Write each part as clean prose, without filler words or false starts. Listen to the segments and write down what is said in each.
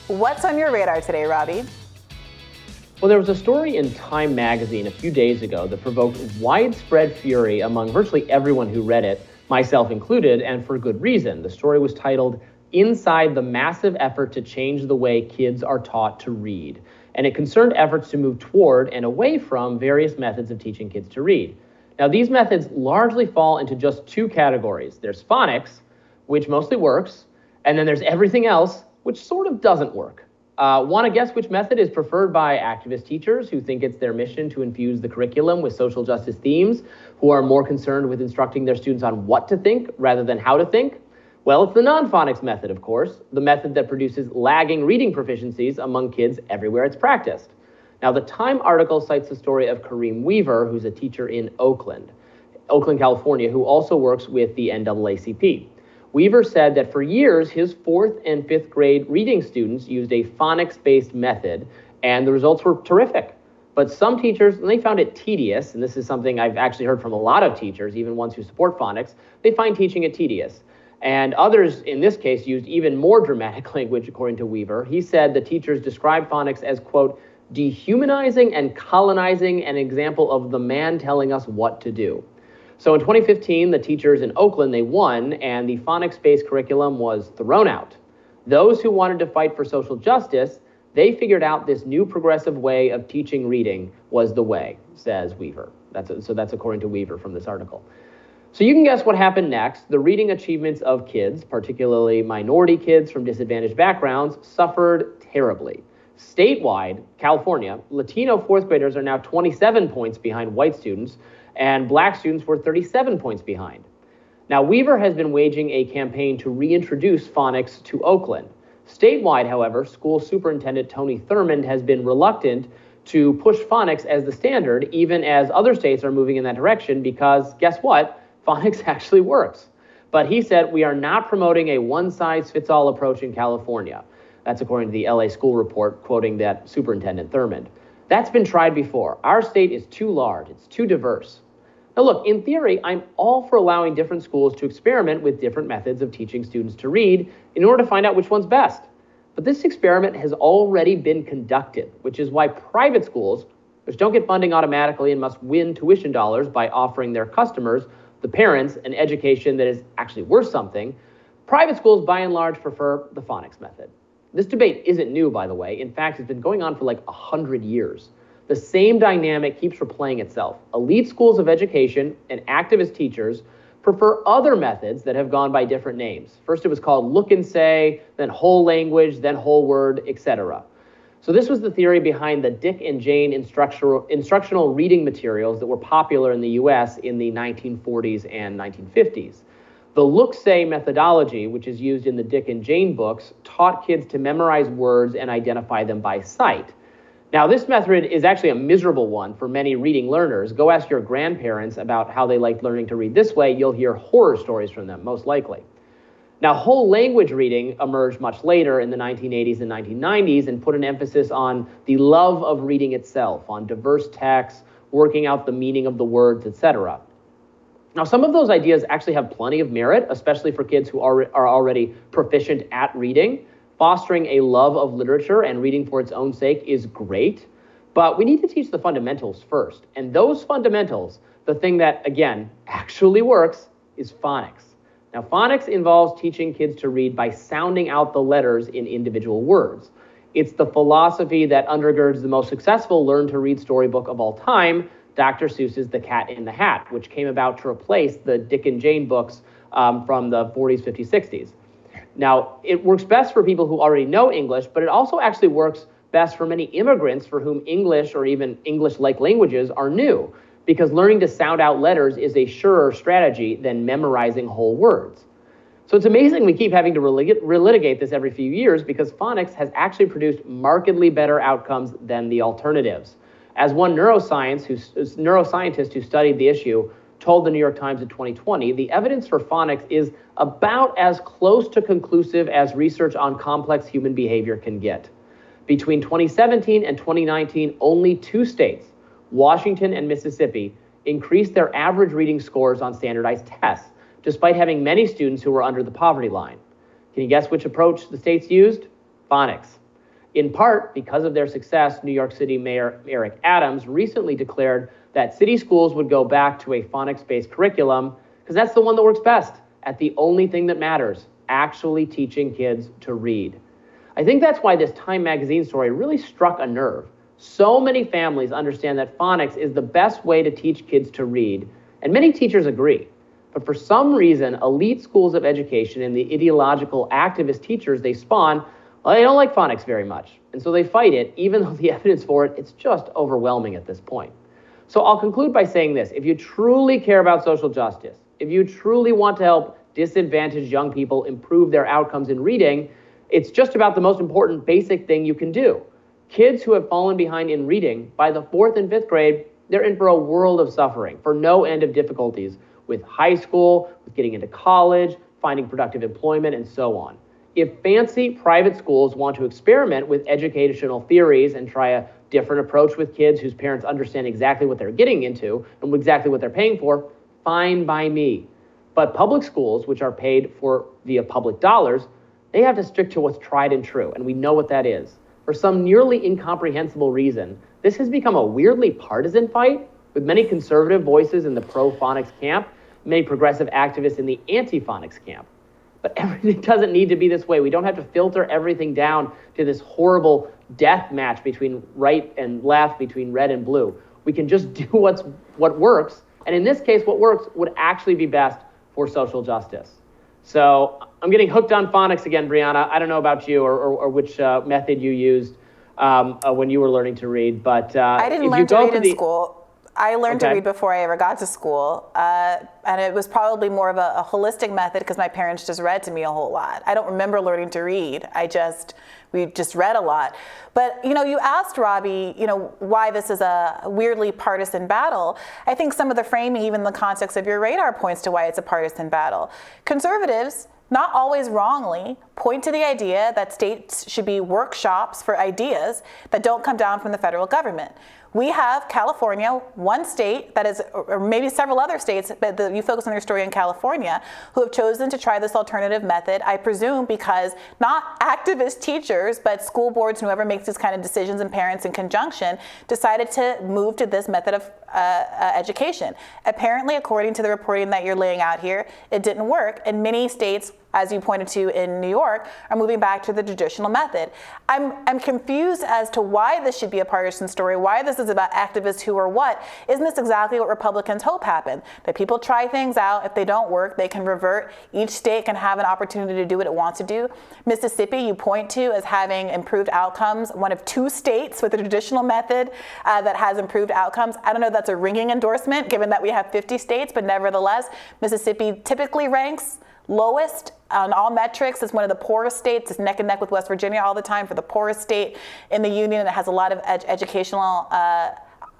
What's on your radar today, Robby? Well, there was a story in Time magazine a few days ago that provoked widespread fury among virtually everyone who read it, myself included, and for good reason. The story was titled, "Inside the Massive Effort to Change the Way Kids Are Taught to Read," and it concerned efforts to move toward and away from various methods of teaching kids to read. Now, these methods largely fall into just two categories. There's phonics, which mostly works, and then there's everything else, which sort of doesn't work. Want to guess which method is preferred by activist teachers who think it's their mission to infuse the curriculum with social justice themes, who are more concerned with instructing their students on what to think rather than how to think? Well, it's the non-phonics method, of course, the method that produces lagging reading proficiencies among kids everywhere it's practiced. Now, the Time article cites the story of Kareem Weaver, who's a teacher in Oakland, California, who also works with the NAACP. Weaver said that for years, his 4th and 5th grade reading students used a phonics-based method, and the results were terrific. But some teachers, they found it tedious, and this is something I've actually heard from a lot of teachers, even ones who support phonics, they find teaching it tedious. And others, in this case, used even more dramatic language, according to Weaver. He said the teachers described phonics as, quote, dehumanizing and colonizing, an example of the man telling us what to do. So in 2015, the teachers in Oakland, they won, and the phonics-based curriculum was thrown out. Those who wanted to fight for social justice, they figured out this new progressive way of teaching reading was the way, says Weaver. So that's according to Weaver from this article. So you can guess what happened next. The reading achievements of kids, particularly minority kids from disadvantaged backgrounds, suffered terribly. Statewide, California, Latino 4th graders are now 27 points behind white students, and black students were 37 points behind. Now, Weaver has been waging a campaign to reintroduce phonics to Oakland. Statewide, however, school superintendent Tony Thurmond has been reluctant to push phonics as the standard, even as other states are moving in that direction, because guess what? Phonics actually works. But he said, we are not promoting a one-size-fits-all approach in California. That's according to the LA School Report, quoting that Superintendent Thurmond. That's been tried before. Our state is too large, it's too diverse. Now look, in theory, I'm all for allowing different schools to experiment with different methods of teaching students to read in order to find out which one's best. But this experiment has already been conducted, which is why private schools, which don't get funding automatically and must win tuition dollars by offering their customers, the parents, an education that is actually worth something, private schools by and large prefer the phonics method. This debate isn't new, by the way. In fact, it's been going on for like 100 years. The same dynamic keeps replaying itself. Elite schools of education and activist teachers prefer other methods that have gone by different names. First it was called look and say, then whole language, then whole word, etc. So this was the theory behind the Dick and Jane instructional reading materials that were popular in the US in the 1940s and 1950s. The look-say methodology, which is used in the Dick and Jane books, taught kids to memorize words and identify them by sight. Now, this method is actually a miserable one for many reading learners. Go ask your grandparents about how they liked learning to read this way. You'll hear horror stories from them, most likely. Now, whole language reading emerged much later in the 1980s and 1990s and put an emphasis on the love of reading itself, on diverse texts, working out the meaning of the words, etc. Now, some of those ideas actually have plenty of merit, especially for kids who are already proficient at reading. Fostering a love of literature and reading for its own sake is great, but we need to teach the fundamentals first. And those fundamentals, the thing that, again, actually works, is phonics. Now, phonics involves teaching kids to read by sounding out the letters in individual words. It's the philosophy that undergirds the most successful learn-to-read storybook of all time, Dr. Seuss's The Cat in the Hat, which came about to replace the Dick and Jane books from the 40s, 50s, 60s. Now, it works best for people who already know English, but it also actually works best for many immigrants for whom English or even English-like languages are new, because learning to sound out letters is a surer strategy than memorizing whole words. So it's amazing we keep having to relitigate this every few years because phonics has actually produced markedly better outcomes than the alternatives. As one neuroscientist who studied the issue told the New York Times in 2020, the evidence for phonics is about as close to conclusive as research on complex human behavior can get. Between 2017 and 2019, only 2 states, Washington and Mississippi, increased their average reading scores on standardized tests, despite having many students who were under the poverty line. Can you guess which approach the states used? Phonics. In part, because of their success, New York City Mayor Eric Adams recently declared that city schools would go back to a phonics-based curriculum because that's the one that works best at the only thing that matters, actually teaching kids to read. I think that's why this Time magazine story really struck a nerve. So many families understand that phonics is the best way to teach kids to read, and many teachers agree. But for some reason, elite schools of education and the ideological activist teachers they spawn, well, they don't like phonics very much. And so they fight it, even though the evidence for it's just overwhelming at this point. So I'll conclude by saying this. If you truly care about social justice, if you truly want to help disadvantaged young people improve their outcomes in reading, it's just about the most important basic thing you can do. Kids who have fallen behind in reading, by the 4th and 5th grade, they're in for a world of suffering, for no end of difficulties with high school, with getting into college, finding productive employment, and so on. If fancy private schools want to experiment with educational theories and try a different approach with kids whose parents understand exactly what they're getting into and exactly what they're paying for, fine by me. But public schools, which are paid for via public dollars, they have to stick to what's tried and true, and we know what that is. For some nearly incomprehensible reason, this has become a weirdly partisan fight with many conservative voices in the pro-phonics camp, many progressive activists in the anti-phonics camp. But everything doesn't need to be this way. We don't have to filter everything down to this horrible death match between right and left, between red and blue. We can just do what works. And in this case, what works would actually be best for social justice. So I'm getting hooked on phonics again, Brianna. I don't know about you or which method you used when you were learning to read. But I didn't learn to read in school. I learned to read before I ever got to school, and it was probably more of a holistic method because my parents just read to me a whole lot. I don't remember learning to read. We just read a lot. But, you asked Robby, why this is a weirdly partisan battle. I think some of the framing, even in the context of your radar, points to why it's a partisan battle. Conservatives, not always wrongly, point to the idea that states should be workshops for ideas that don't come down from the federal government. We have California, one state that is, or maybe several other states, but you focus on your story in California, who have chosen to try this alternative method, I presume because not activist teachers, but school boards and whoever makes these kind of decisions and parents in conjunction decided to move to this method of education. Apparently, according to the reporting that you're laying out here, it didn't work, and many states, as you pointed to in New York, are moving back to the traditional method. I'm confused as to why this should be a partisan story, why this is about activists who or what. Isn't this exactly what Republicans hope happen? That people try things out, if they don't work, they can revert. Each state can have an opportunity to do what it wants to do. Mississippi, you point to as having improved outcomes, one of 2 states with a traditional method that has improved outcomes. I don't know if that's a ringing endorsement, given that we have 50 states, but nevertheless, Mississippi typically ranks lowest on all metrics. It's one of the poorest states. It's neck and neck with West Virginia all the time for the poorest state in the union, and it has a lot of educational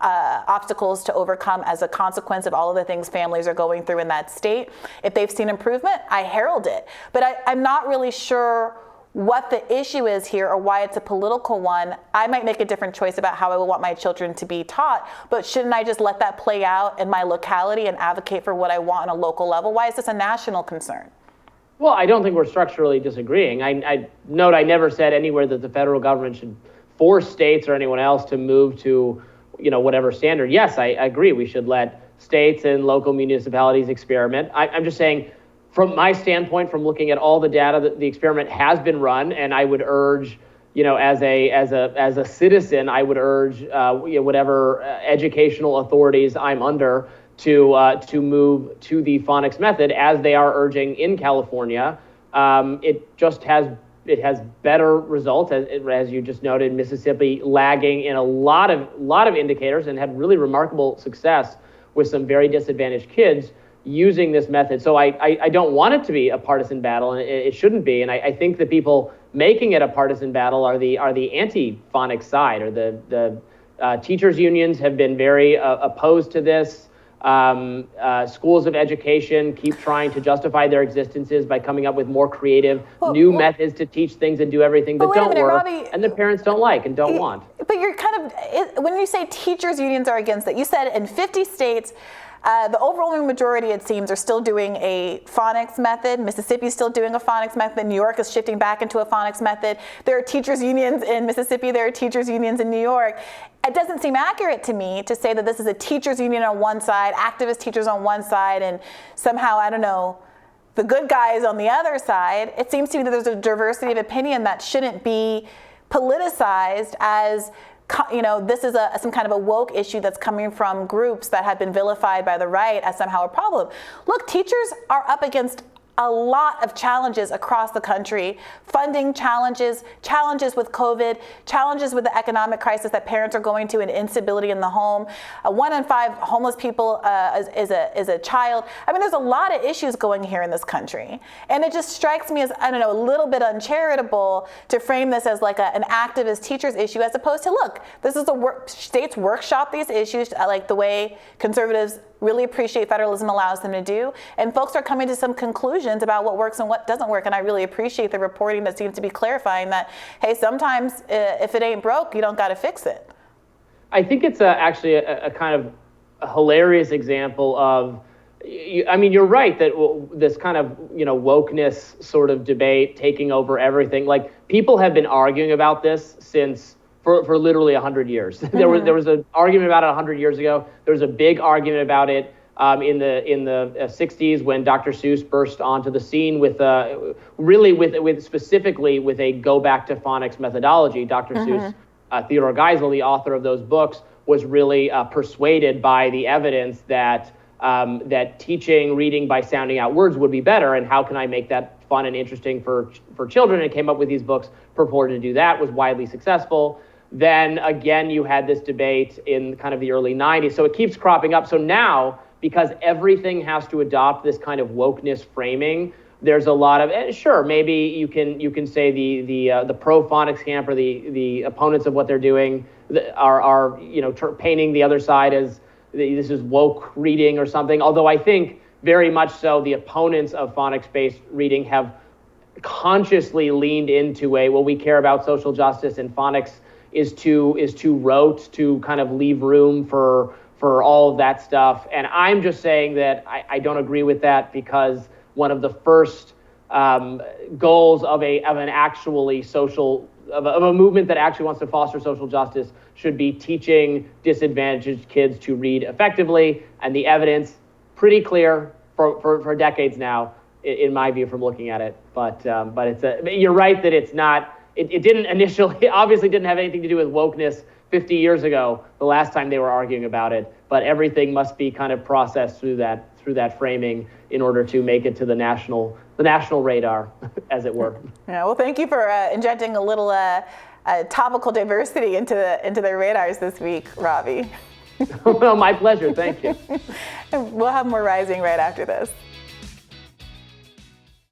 obstacles to overcome as a consequence of all of the things families are going through in that state. If they've seen improvement, I herald it. But I'm not really sure what the issue is here or why it's a political one. I might make a different choice about how I would want my children to be taught, but shouldn't I just let that play out in my locality and advocate for what I want on a local level? Why is this a national concern? Well, I don't think we're structurally disagreeing. I note I never said anywhere that the federal government should force states or anyone else to move to, whatever standard. Yes, I agree. We should let states and local municipalities experiment. I'm just saying, from my standpoint, from looking at all the data, that the experiment has been run, and I would urge, as a citizen, I would urge whatever educational authorities I'm under to move to the phonics method, as they are urging in California. It has better results, as you just noted. Mississippi lagging in a lot of indicators, and had really remarkable success with some very disadvantaged kids using this method. So I don't want it to be a partisan battle, and it shouldn't be. And I think the people making it a partisan battle are the anti-phonics side, or the teachers unions have been very opposed to this. Schools of education keep trying to justify their existences by coming up with more creative new methods to teach things and do everything that don't work, Robby, and the parents don't like and don't want. But you're when you say teachers unions are against it, you said in 50 states, The overwhelming majority, it seems, are still doing a phonics method. Mississippi's still doing a phonics method. New York is shifting back into a phonics method. There are teachers' unions in Mississippi. There are teachers' unions in New York. It doesn't seem accurate to me to say that this is a teachers' union on one side, activist teachers on one side, and somehow, I don't know, the good guys on the other side. It seems to me that there's a diversity of opinion that shouldn't be politicized as, you know, this is some kind of a woke issue that's coming from groups that have been vilified by the right as somehow a problem. Look, teachers are up against a lot of challenges across the country, funding challenges, challenges with COVID, challenges with the economic crisis that parents are going to, and instability in the home. 1 in 5 homeless people is a child. I mean, there's a lot of issues going here in this country. And it just strikes me as, I don't know, a little bit uncharitable to frame this as like an activist teachers issue, as opposed to, look, this is states workshop these issues like the way conservatives really appreciate federalism allows them to do. And folks are coming to some conclusions about what works and what doesn't work. And I really appreciate the reporting that seems to be clarifying that, hey, sometimes if it ain't broke, you don't got to fix it. I think it's actually a kind of a hilarious example of, I mean, you're right that this kind of, you know, wokeness sort of debate taking over everything. Like, people have been arguing about this since for literally 100 years. Mm-hmm. There was an argument about it 100 years ago. There was a big argument about it in the 60s when Dr. Seuss burst onto the scene with specifically with a go back to phonics methodology. Dr. Seuss, Theodore Geisel, the author of those books, was really persuaded by the evidence that that teaching reading by sounding out words would be better, and how can I make that fun and interesting for children, and came up with these books purported to do that, was widely successful. Then again, you had this debate in kind of the early 90s. So it keeps cropping up. So now, because everything has to adopt this kind of wokeness framing, there's a lot of, sure, maybe you can say the pro phonics camp or the opponents of what they're doing are you know, painting the other side as this is woke reading or something. Although I think very much so the opponents of phonics-based reading have consciously leaned into well, we care about social justice, and phonics is too rote to kind of leave room for all of that stuff. And I'm just saying that I don't agree with that, because one of the first goals of an actually social of a movement that actually wants to foster social justice should be teaching disadvantaged kids to read effectively. And the evidence pretty clear for decades now, in my view, from looking at it. But you're right that it's not. It didn't initially, obviously didn't have anything to do with wokeness 50 years ago, the last time they were arguing about it, but everything must be kind of processed through that framing in order to make it to the national radar, as it were. Yeah, well, thank you for injecting a little topical diversity into the radars this week, Robby. Well, my pleasure, thank you. We'll have more Rising right after this.